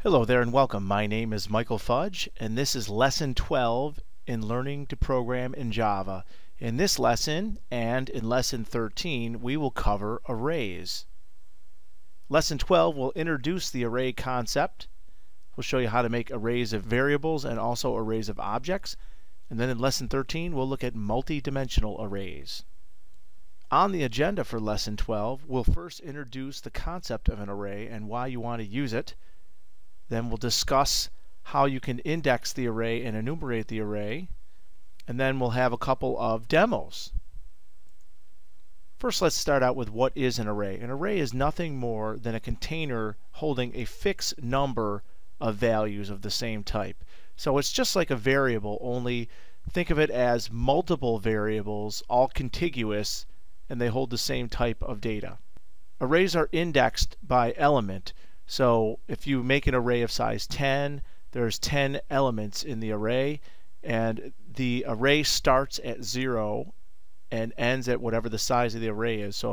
Hello there and welcome. My name is Michael Fudge and this is Lesson 12 in Learning to Program in Java. In this lesson and in Lesson 13 we will cover arrays. Lesson 12 will introduce the array concept. We'll show you how to make arrays of variables and also arrays of objects. And then in Lesson 13 we'll look at multi-dimensional arrays. On the agenda for Lesson 12 we'll first introduce the concept of an array and why you want to use it. Then we'll discuss how you can index the array and enumerate the array. And then we'll have a couple of demos. First, let's start out with what is an array. An array is nothing more than a container holding a fixed number of values of the same type. So it's just like a variable, only think of it as multiple variables, all contiguous, and they hold the same type of data. Arrays are indexed by element. So if you make an array of size 10, there's 10 elements in the array, and the array starts at 0 and ends at whatever the size of the array is. So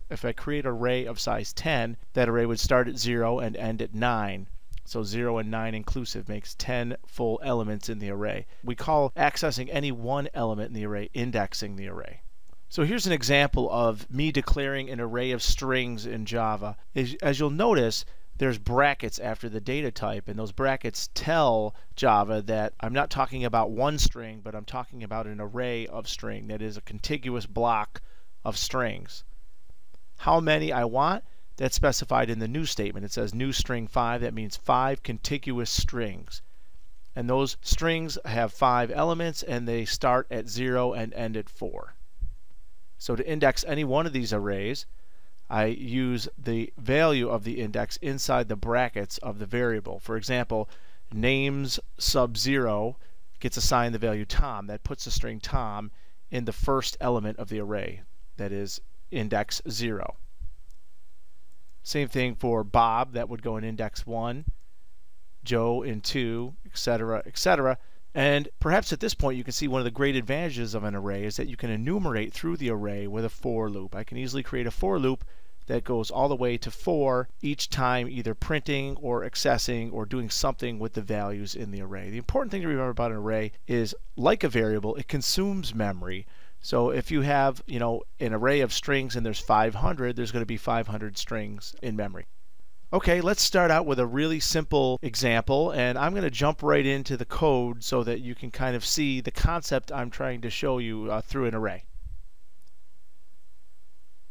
if I create an array of size 10, that array would start at 0 and end at 9. So 0 and 9 inclusive makes 10 full elements in the array. We call accessing any one element in the array indexing the array. So here's an example of me declaring an array of strings in Java. As you'll notice, there's brackets after the data type, and those brackets tell Java that I'm not talking about one string, but I'm talking about an array of string that is a contiguous block of strings. How many I want, that's specified in the new statement. It says new string 5. That means 5 contiguous strings. And those strings have 5 elements, and they start at 0 and end at 4. So to index any one of these arrays, I use the value of the index inside the brackets of the variable. For example, names sub 0 gets assigned the value Tom. That puts the string Tom in the first element of the array, that is index 0. Same thing for Bob, that would go in index 1, Joe in 2, etc., etc. And perhaps at this point you can see one of the great advantages of an array is that you can enumerate through the array with a for loop. I can easily create a for loop that goes all the way to 4 each time, either printing or accessing or doing something with the values in the array. The important thing to remember about an array is, like a variable, it consumes memory. So if you have, an array of strings and there's 500, there's going to be 500 strings in memory. Okay, let's start out with a really simple example, and I'm going to jump right into the code so that you can kind of see the concept I'm trying to show you through an array.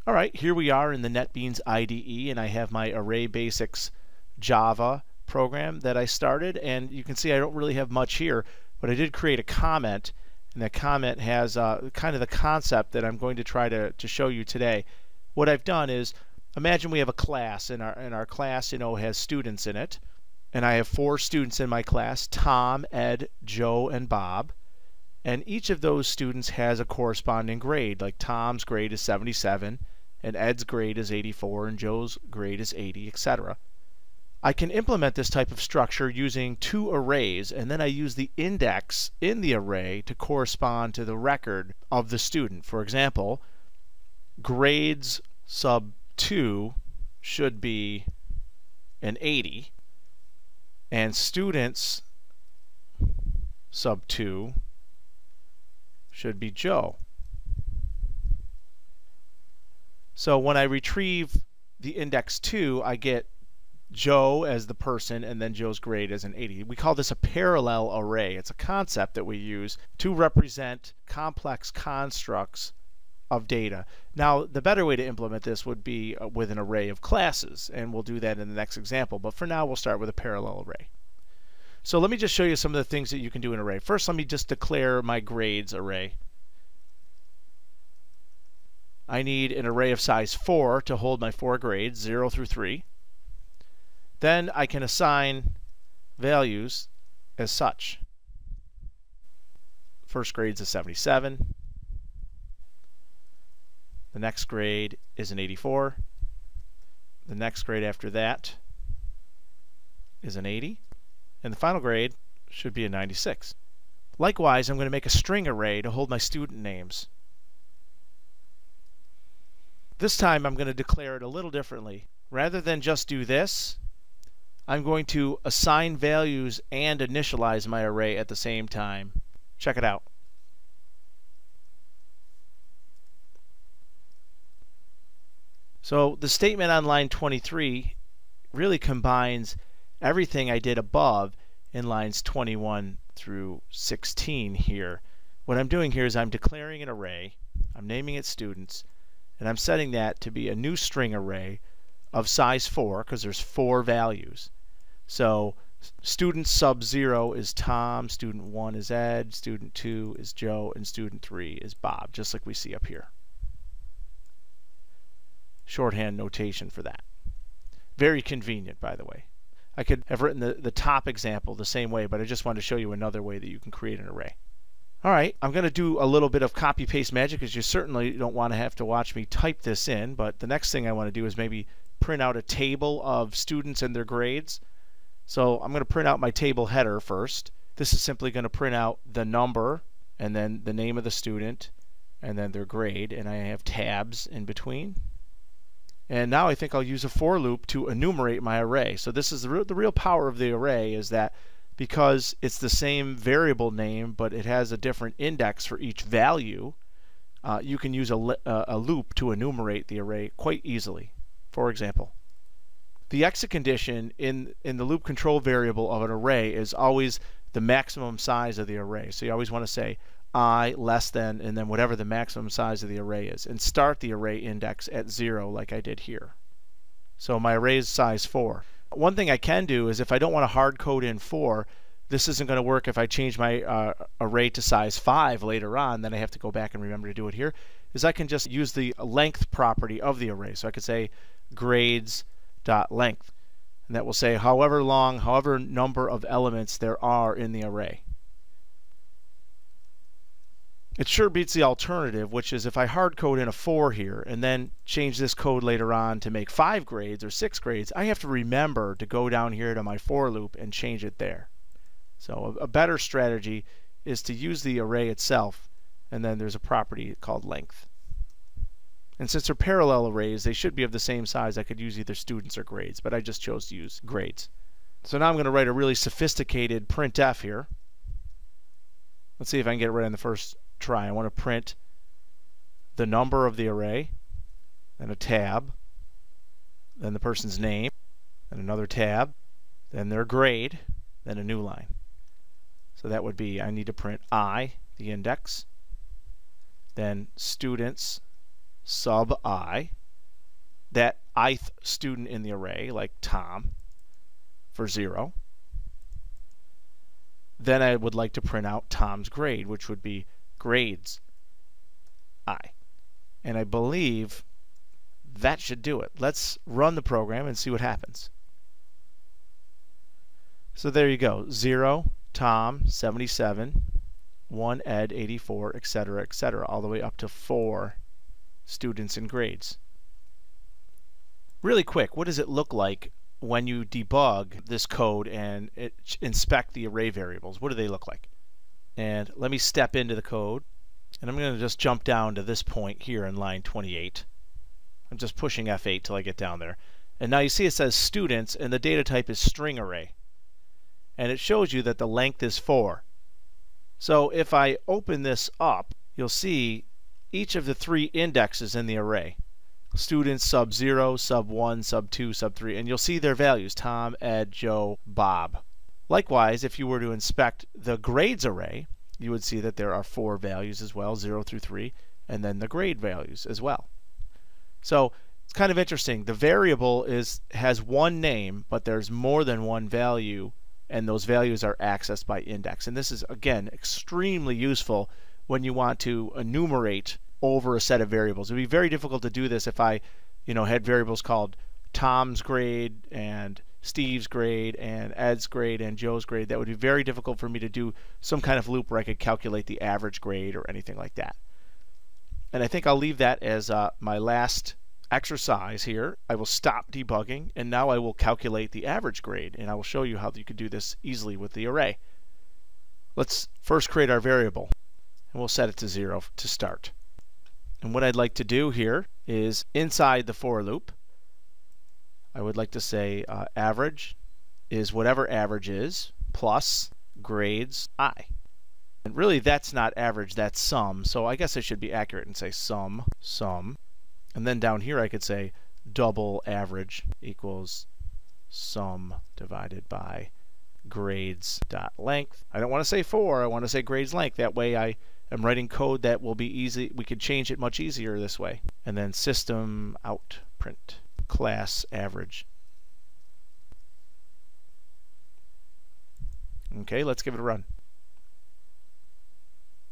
Alright, here we are in the NetBeans IDE, and I have my Array Basics Java program that I started, and you can see I don't really have much here, but I did create a comment, and that comment has kind of the concept that I'm going to try to show you today. What I've done is, imagine we have a class, and our class has students in it, and I have 4 students in my class: Tom, Ed, Joe, and Bob. And each of those students has a corresponding grade, like Tom's grade is 77, and Ed's grade is 84, and Joe's grade is 80, etc. I can implement this type of structure using 2 arrays, and then I use the index in the array to correspond to the record of the student. For example, grades sub 2 should be an 80, and students sub 2 should be Joe. So when I retrieve the index 2, I get Joe as the person and then Joe's grade as an 80. We call this a parallel array. It's a concept that we use to represent complex constructs of data. Now, the better way to implement this would be with an array of classes, and we'll do that in the next example. But for now, we'll start with a parallel array. So let me just show you some of the things that you can do in an array. First, let me just declare my grades array. I need an array of size 4 to hold my 4 grades, 0 through 3. Then I can assign values as such. First grade's a 77. The next grade is an 84. The next grade after that is an 80. And the final grade should be a 96. Likewise, I'm going to make a string array to hold my student names. This time I'm going to declare it a little differently. Rather than just do this, I'm going to assign values and initialize my array at the same time. Check it out. So the statement on line 23 really combines everything I did above in lines 21 through 16 here. What I'm doing here is I'm declaring an array, I'm naming it students, and I'm setting that to be a new string array of size 4 because there's 4 values. So student sub 0 is Tom, student 1 is Ed, student 2 is Joe, and student 3 is Bob, just like we see up here. Shorthand notation for that. Very convenient, by the way. I could have written the top example the same way, but I just wanted to show you another way that you can create an array. All right, I'm going to do a little bit of copy-paste magic, because you certainly don't want to have to watch me type this in, but the next thing I want to do is maybe print out a table of students and their grades. So I'm going to print out my table header first. This is simply going to print out the number, and then the name of the student, and then their grade, and I have tabs in between. And now I think I'll use a for loop to enumerate my array. So this is the real power of the array, is that because it's the same variable name but it has a different index for each value, you can use a loop to enumerate the array quite easily. For example, the exit condition in the loop control variable of an array is always the maximum size of the array. So you always want to say I less than, and then whatever the maximum size of the array is, and start the array index at 0 like I did here. So my array is size 4. One thing I can do is, if I don't want to hard code in 4, this isn't going to work if I change my array to size 5 later on, then I have to go back and remember to do it here, is I can just use the length property of the array. So I could say grades.length, and that will say however long, however number of elements there are in the array. It sure beats the alternative, which is if I hard code in a 4 here and then change this code later on to make 5 grades or 6 grades, I have to remember to go down here to my for loop and change it there. So a better strategy is to use the array itself, and then there's a property called length. And since they're parallel arrays, they should be of the same size. I could use either students or grades, but I just chose to use grades. So now I'm going to write a really sophisticated printf here. Let's see if I can get it right on the first try. I want to print the number of the array, then a tab, then the person's name, then another tab, then their grade, then a new line. So that would be, I need to print I, the index, then students sub I, that ith student in the array, like Tom, for 0. Then I would like to print out Tom's grade, which would be grades I. And I believe that should do it. Let's run the program and see what happens. So there you go. 0, Tom, 77, 1, Ed, 84, etc., etc., all the way up to 4 students and grades. Really quick, what does it look like when you debug this code and inspect the array variables? What do they look like? And let me step into the code, and I'm going to just jump down to this point here in line 28. I'm just pushing F8 till I get down there. And now you see it says students, and the data type is string array. And it shows you that the length is 4. So if I open this up, you'll see each of the 3 indexes in the array. Students sub 0, sub 1, sub 2, sub 3, and you'll see their values, Tom, Ed, Joe, Bob. Likewise, if you were to inspect the grades array, you would see that there are 4 values as well, 0 through 3, and then the grade values as well. So it's kind of interesting. The variable has one name, but there's more than one value, and those values are accessed by index. And this is, again, extremely useful when you want to enumerate over a set of variables. It would be very difficult to do this if I had variables called Tom's grade and Steve's grade and Ed's grade and Joe's grade. That would be very difficult for me to do some kind of loop where I could calculate the average grade or anything like that. And I think I'll leave that as my last exercise here. I will stop debugging, and now I will calculate the average grade, and I will show you how you could do this easily with the array. Let's first create our variable, and we'll set it to 0 to start. And what I'd like to do here is inside the for loop, I would like to say average is whatever average is plus grades I. And really that's not average, that's sum. So I guess I should be accurate and say sum. And then down here I could say double average equals sum divided by grades dot length. I don't want to say 4, I want to say grades length. That way I am writing code that will be easy. We could change it much easier this way. And then system out print class average. Okay, let's give it a run.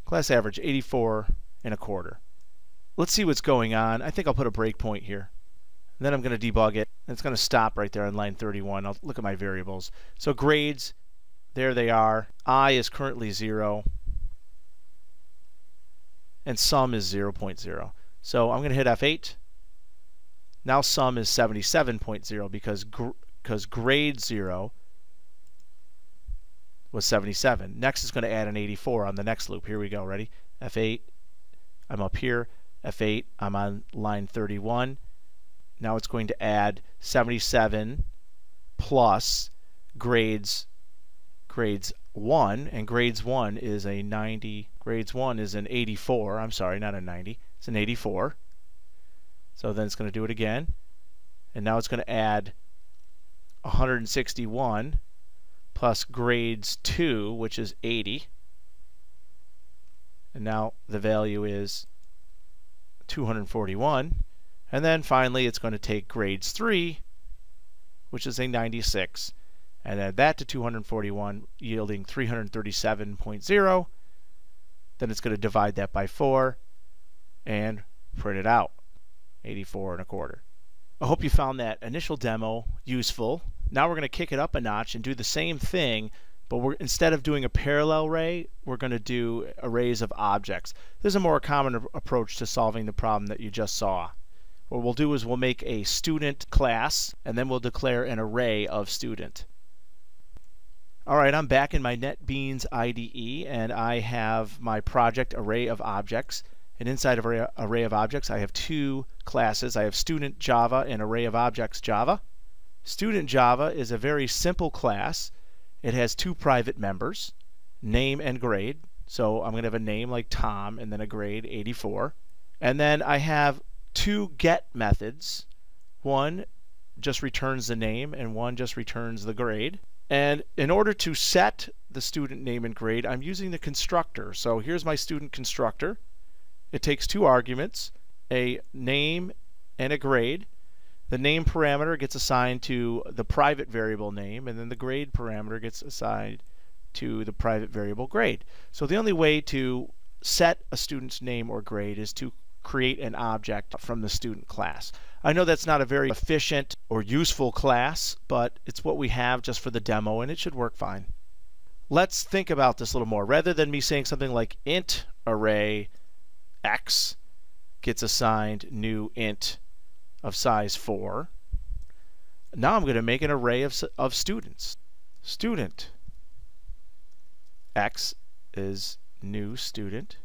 Class average 84.25. Let's see what's going on. I think I'll put a breakpoint here. And then I'm going to debug it. And it's going to stop right there on line 31. I'll look at my variables. So grades, there they are. I is currently 0. And sum is 0.0. So I'm going to hit F8. Now sum is 77.0 because grade 0 was 77. Next is going to add an 84 on the next loop. Here we go. Ready? F8. I'm up here. F8. I'm on line 31. Now it's going to add 77 plus grades 1, and grades 1 is a 90. Grades 1 is an 84. I'm sorry, not a 90. It's an 84. So then it's going to do it again. And now it's going to add 161 plus grades 2, which is 80. And now the value is 241. And then finally it's going to take grades 3, which is a 96, and add that to 241, yielding 337.0. Then it's going to divide that by 4 and print it out, 84.25. I hope you found that initial demo useful. Now we're going to kick it up a notch and do the same thing, but instead of doing a parallel array, we're going to do arrays of objects. This is a more common approach to solving the problem that you just saw. What we'll do is we'll make a student class, and then we'll declare an array of student. Alright, I'm back in my NetBeans IDE, and I have my project array of objects. And inside of array of objects, I have two classes. I have student Java and array of objects Java. Student Java is a very simple class. It has two private members, name and grade. So I'm going to have a name like Tom and then a grade 84. And then I have two get methods. One just returns the name and one just returns the grade. And in order to set the student name and grade, I'm using the constructor. So here's my student constructor. It takes two arguments, a name and a grade. The name parameter gets assigned to the private variable name, and then the grade parameter gets assigned to the private variable grade. So the only way to set a student's name or grade is to create an object from the student class. I know that's not a very efficient or useful class, but it's what we have just for the demo, and it should work fine. Let's think about this a little more. Rather than me saying something like int array x gets assigned new int of size 4, now I'm going to make an array of students. Student x is new student,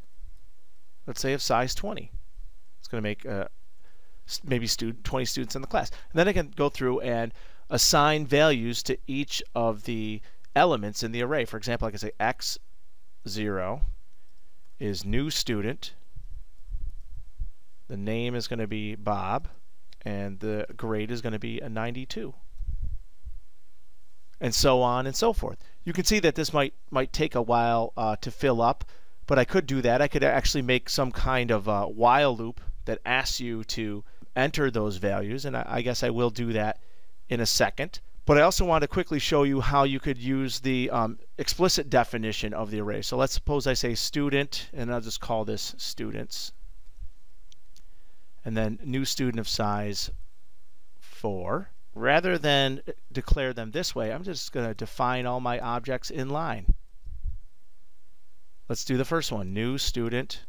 let's say of size 20. It's going to make maybe 20 students in the class. And then I can go through and assign values to each of the elements in the array. For example, I can say x0 is new student. The name is going to be Bob, and the grade is going to be a 92. And so on and so forth. You can see that this might take a while to fill up, but I could do that. I could actually make some kind of a while loop that asks you to enter those values, and I guess I will do that in a second. But I also want to quickly show you how you could use the explicit definition of the array. So let's suppose I say student, and I'll just call this students, and then new student of size 4. Rather than declare them this way, I'm just going to define all my objects in line. Let's do the first one. New student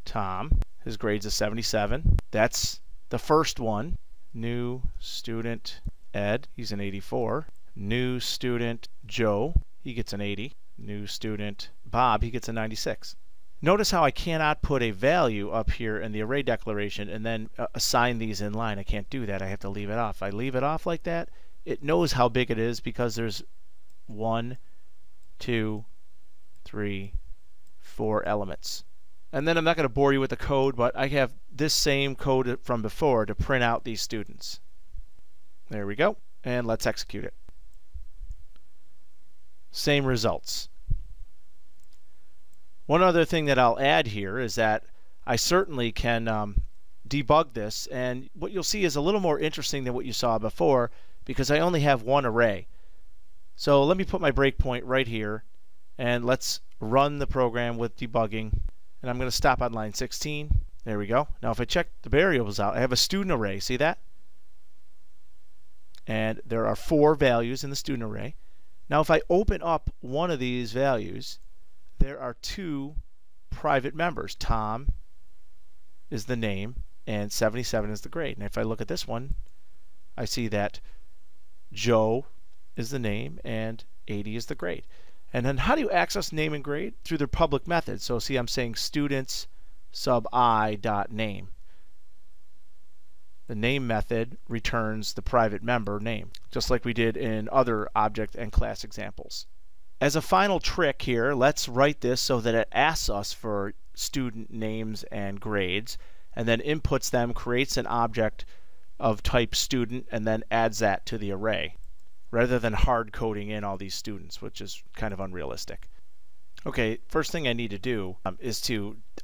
Tom. His grade's a 77. That's the first one. New student Ed. He's an 84. New student Joe. He gets an 80. New student Bob. He gets a 96. Notice how I cannot put a value up here in the array declaration and then assign these in line. I can't do that. I have to leave it off. If I leave it off like that, it knows how big it is because there's 1, 2, 3, 4 elements. And then I'm not going to bore you with the code, but I have this same code from before to print out these students. There we go, and let's execute it. Same results. One other thing that I'll add here is that I certainly can debug this, and what you'll see is a little more interesting than what you saw before because I only have one array. So let me put my breakpoint right here, and let's run the program with debugging. And I'm going to stop on line 16. There we go. Now if I check the variables out, I have a student array. See that? And there are 4 values in the student array. Now if I open up one of these values, there are 2 private members. Tom is the name and 77 is the grade. And if I look at this one, I see that Joe is the name and 80 is the grade. And then how do you access name and grade? Through the public method. So see, I'm saying students sub I dot name. The name method returns the private member name, just like we did in other object and class examples. As a final trick here, let's write this so that it asks us for student names and grades, and then inputs them, creates an object of type student, and then adds that to the array, rather than hard coding in all these students, which is kind of unrealistic. Okay, first thing I need to do is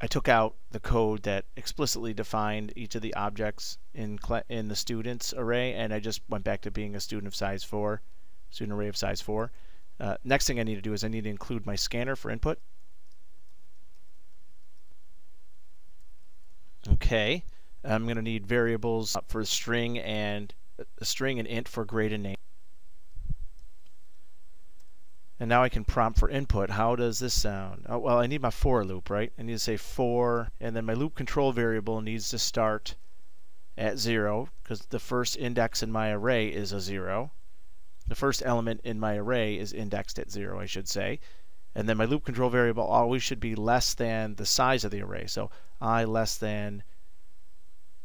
I took out the code that explicitly defined each of the objects in the students array, and I just went back to being a student of size 4, student array of size 4. Next thing I need to do is I need to include my scanner for input. Okay, I'm going to need variables for string and int for grade and name. And now I can prompt for input. How does this sound? Oh, well, I need my for loop, right? I need to say for, and then my loop control variable needs to start at 0 because the first index in my array is a 0. The first element in my array is indexed at 0, I should say. And then my loop control variable always should be less than the size of the array. So I less than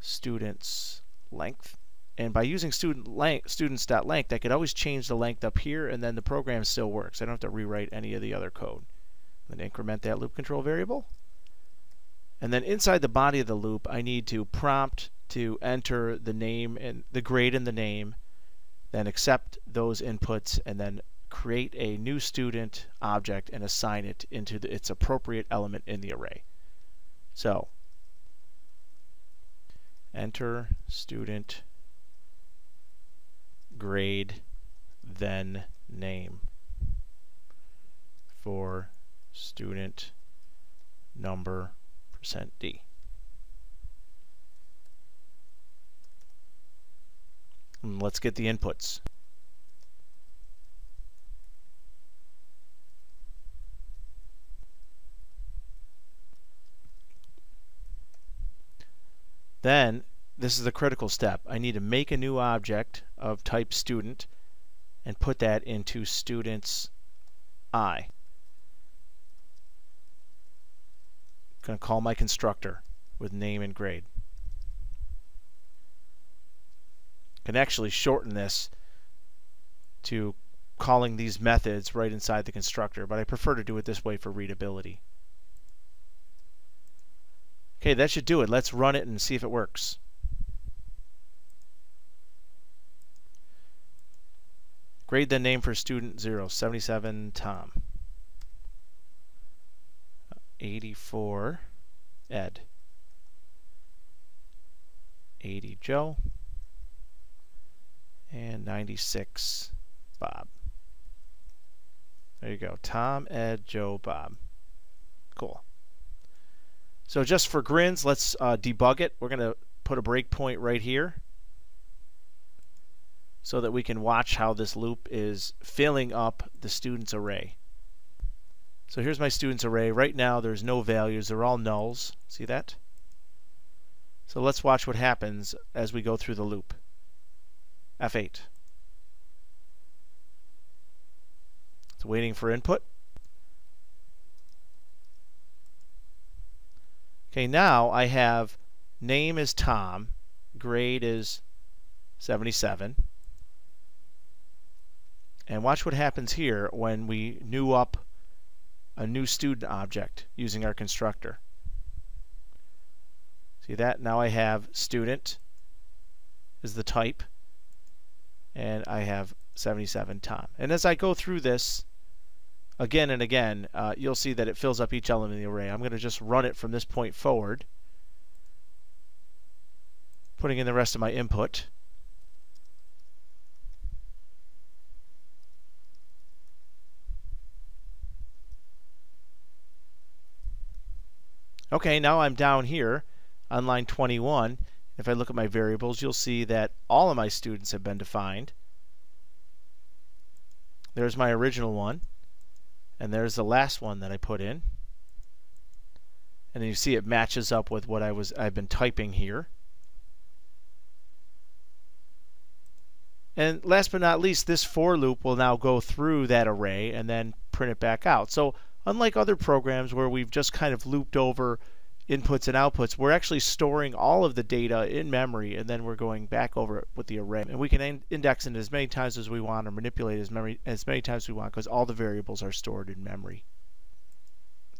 students length. And by using students.length, I could always change the length up here, and then the program still works. I don't have to rewrite any of the other code. Then increment that loop control variable. And then inside the body of the loop, I need to prompt to enter the name and the grade in the name, then accept those inputs, and then create a new student object and assign it into its appropriate element in the array. So, enter student grade then name for student number %d. And let's get the inputs. Then this is the critical step. I need to make a new object of type student and put that into students I. I'm going to call my constructor with name and grade. I can actually shorten this to calling these methods right inside the constructor, but I prefer to do it this way for readability. Okay, that should do it. Let's run it and see if it works. Grade then name for student 0, 77 Tom. 84 Ed. 80 Joe. And 96 Bob. There you go. Tom, Ed, Joe, Bob. Cool. So just for grins, let's debug it. We're going to put a breakpoint right here so that we can watch how this loop is filling up the students array. So here's my students array. Right now there's no values. They're all nulls. See that? So let's watch what happens as we go through the loop. F8. It's waiting for input. Okay, now I have name is Tom, grade is 77, And watch what happens here when we new up a new student object using our constructor. See that? Now I have student is the type, and I have 77 Tom. And as I go through this again and again, you'll see that it fills up each element of the array. I'm going to just run it from this point forward, putting in the rest of my input. Okay, now I'm down here on line 21. If I look at my variables, you'll see that all of my students have been defined. There's my original one, and there's the last one that I put in. And then you see it matches up with what I've been typing here. And last but not least, this for loop will now go through that array and then print it back out. So unlike other programs where we've just kind of looped over inputs and outputs, we're actually storing all of the data in memory, and then we're going back over it with the array. And we can index it as many times as we want or manipulate as many times as we want because all the variables are stored in memory.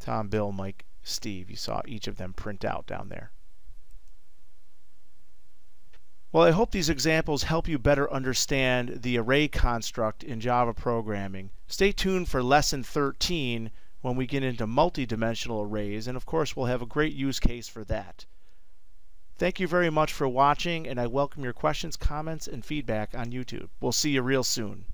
Tom, Bill, Mike, Steve, you saw each of them print out down there. Well, I hope these examples help you better understand the array construct in Java programming. Stay tuned for lesson 13 when we get into multi-dimensional arrays, and of course we'll have a great use case for that. Thank you very much for watching, and I welcome your questions, comments, and feedback on YouTube. We'll see you real soon.